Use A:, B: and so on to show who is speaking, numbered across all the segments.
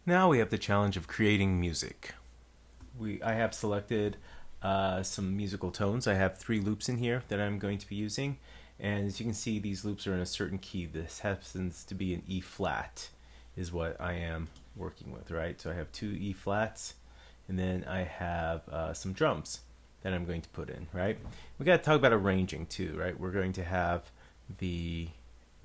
A: Now we have the challenge of creating music. I have selected some musical tones. I have 3 loops in here that I'm going to be using. And as you can see, these loops are in a certain key. This happens to be an E flat is what I am working with, right? So I have 2 E flats, and then I have some drums that I'm going to put in, right? We got to talk about arranging too, right? We're going to have the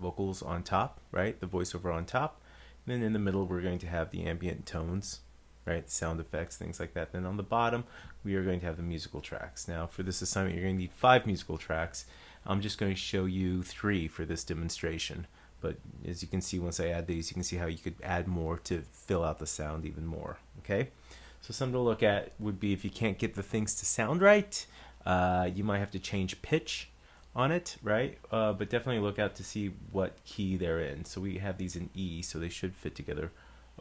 A: vocals on top, right? The voiceover on top. And then in the middle, we're going to have the ambient tones, right? Sound effects, things like that. Then on the bottom, we are going to have the musical tracks. Now, for this assignment, you're going to need 5 musical tracks. I'm just going to show you 3 for this demonstration. But as you can see, once I add these, you can see how you could add more to fill out the sound even more, okay? So something to look at would be if you can't get the things to sound right, you might have to change pitch on it, right? But definitely look out to see what key they're in. So we have these in E, so they should fit together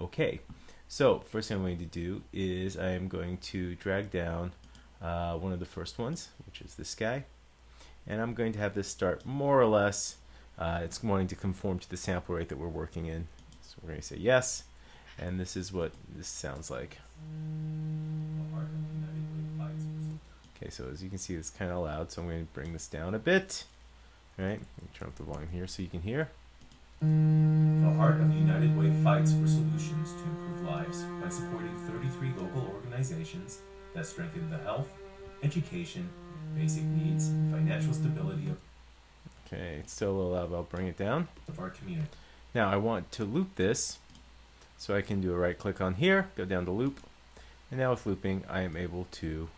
A: okay. So first thing I'm going to do is I am going to drag down one of the first ones, which is this guy. And I'm going to have this start more or less, it's wanting to conform to the sample rate that we're working in. So we're going to say yes, and this is what this sounds like. Okay, so as you can see, it's kind of loud, so I'm going to bring this down a bit. All right, turn up the volume here so you can hear.
B: The Heart of United Way fights for solutions to improve lives by supporting 33 local organizations that strengthen the health, education, basic needs, and financial stability
A: Okay, it's still a little loud, but I'll bring it down.
B: of our community.
A: Now I want to loop this, so I can do a right click on here, go down to loop, and now with looping, I am able to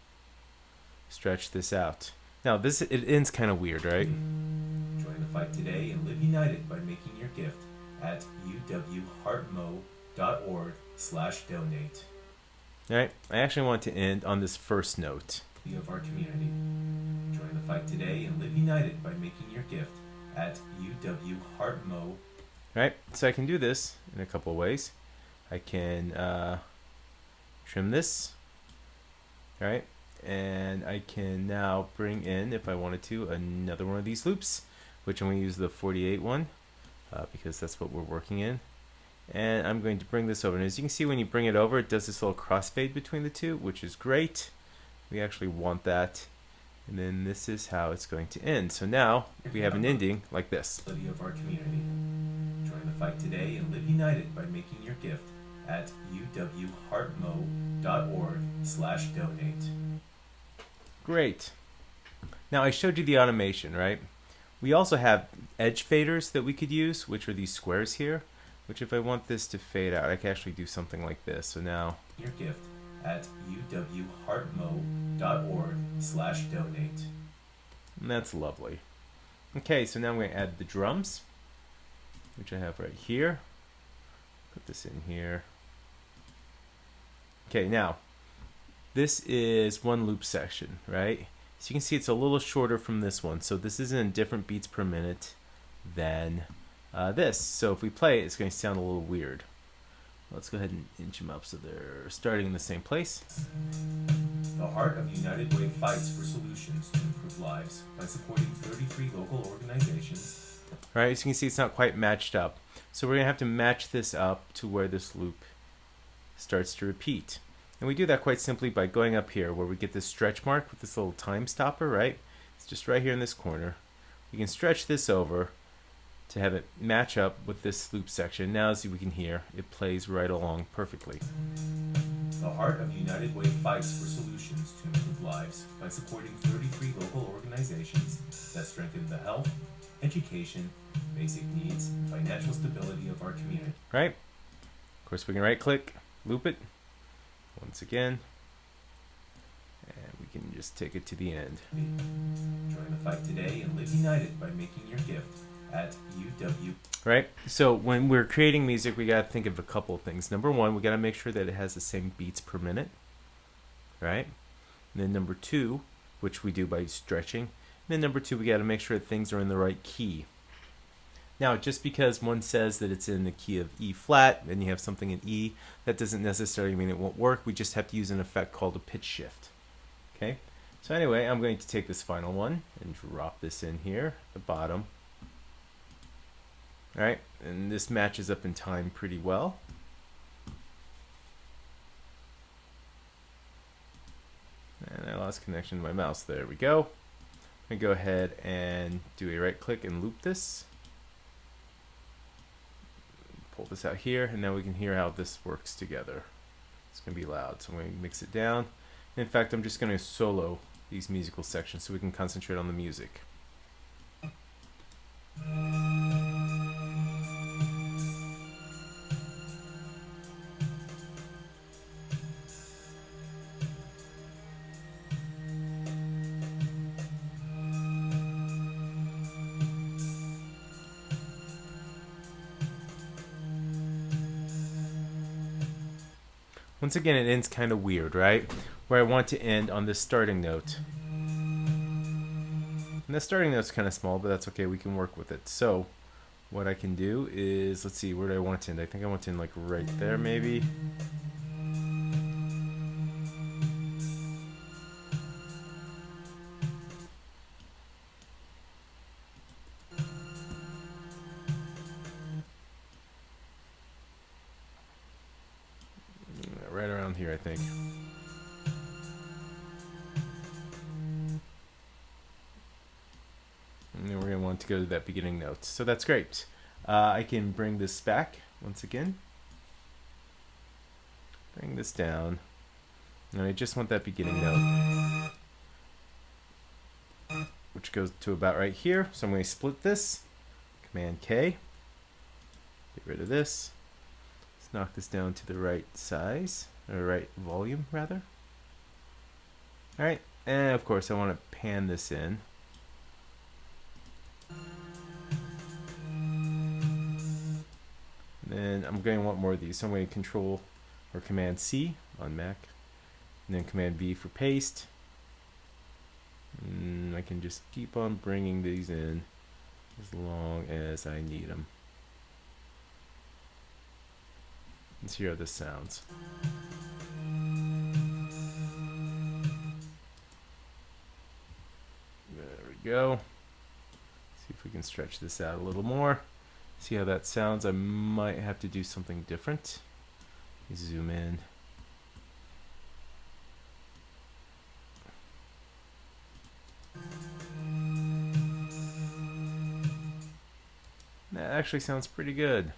A: stretch this out. Now it ends kind of weird, right?
B: Join the fight today and live united by making your gift at uwheartmo.org/donate.
A: All right, I actually want to end on this first note.
B: Of our community. Join the fight today and live united by making your gift at uwheartmo.
A: All right, so I can do this in a couple of ways. I can trim this, all right, and I can now bring in, if I wanted to, another one of these loops, which I'm going to use the 48 one because that's what we're working in. And I'm going to bring this over. And as you can see, when you bring it over, it does this little crossfade between the two, which is great. We actually want that. And then this is how it's going to end. So now we have an ending like this.
B: Of our community. Join the fight today and live united by making your gift at uwheartmo.org/donate.
A: Great. Now I showed you the automation, right? We also have edge faders that we could use, which are these squares here, which if I want this to fade out, I can actually do something like this. So now
B: your gift at uwheartmo.org/donate.
A: And that's lovely. Okay, so now I'm going to add the drums, which I have right here. Put this in here. Okay, now this is one loop section, right? So you can see it's a little shorter from this one. So this is in different beats per minute than this. So if we play it, it's going to sound a little weird. Let's go ahead and inch them up so they're starting in the same place.
B: The Heart of United Way fights for solutions to improve lives by supporting 33 local organizations.
A: All right, so you can see it's not quite matched up. So we're going to have to match this up to where this loop starts to repeat. And we do that quite simply by going up here where we get this stretch mark with this little time stopper, right? It's just right here in this corner. We can stretch this over to have it match up with this loop section. Now, as we can hear, it plays right along perfectly.
B: The Heart of United Way fights for solutions to improve lives by supporting 33 local organizations that strengthen the health, education, basic needs, and financial stability of our community.
A: Right? Of course, we can right click, loop it once again, and we can just take it to the end.
B: Join the fight today and live united by making your gift at UW.
A: Right? So when we're creating music, we got to think of a couple of things. Number one, we got to make sure that it has the same beats per minute, right? And then number two, which we do by stretching. And then number two, we got to make sure that things are in the right key. Now, just because one says that it's in the key of E flat and you have something in E, that doesn't necessarily mean it won't work. We just have to use an effect called a pitch shift. Okay? So anyway, I'm going to take this final one and drop this in here at the bottom. All right, and this matches up in time pretty well. lost connection to my mouse. There we go. I'm going to go ahead and do a right click and loop this. Pull this out here, and now we can hear how this works together. It's going to be loud, so I'm going to mix it down. In fact, I'm just going to solo these musical sections so we can concentrate on the music. Once again, it ends kind of weird, right? Where I want to end on this starting note. And the starting note's kind of small, but that's okay. We can work with it. So what I can do is, let's see, where do I want to end? I think I want to end like right there, maybe. Right around here, I think. And then we're going to want to go to that beginning note. So that's great. I can bring this back once again. Bring this down. And I just want that beginning note, which goes to about right here. So I'm going to split this. Command K. Get rid of this. Let's knock this down to the right size, or right volume, rather. Alright, and of course I want to pan this in. And I'm going to want more of these, so I'm going to Control or Command C on Mac, and then Command V for paste. And I can just keep on bringing these in as long as I need them. Let's hear how this sounds. There we go. See if we can stretch this out a little more. See how that sounds. I might have to do something different. Zoom in. That actually sounds pretty good.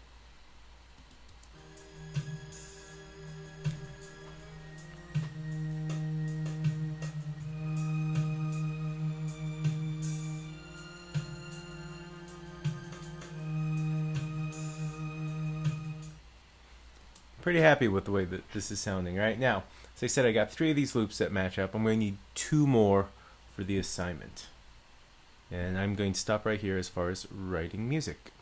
A: Pretty happy with the way that this is sounding right now. As I said, I got 3 of these loops that match up. I'm going to need 2 more for the assignment. And I'm going to stop right here as far as writing music.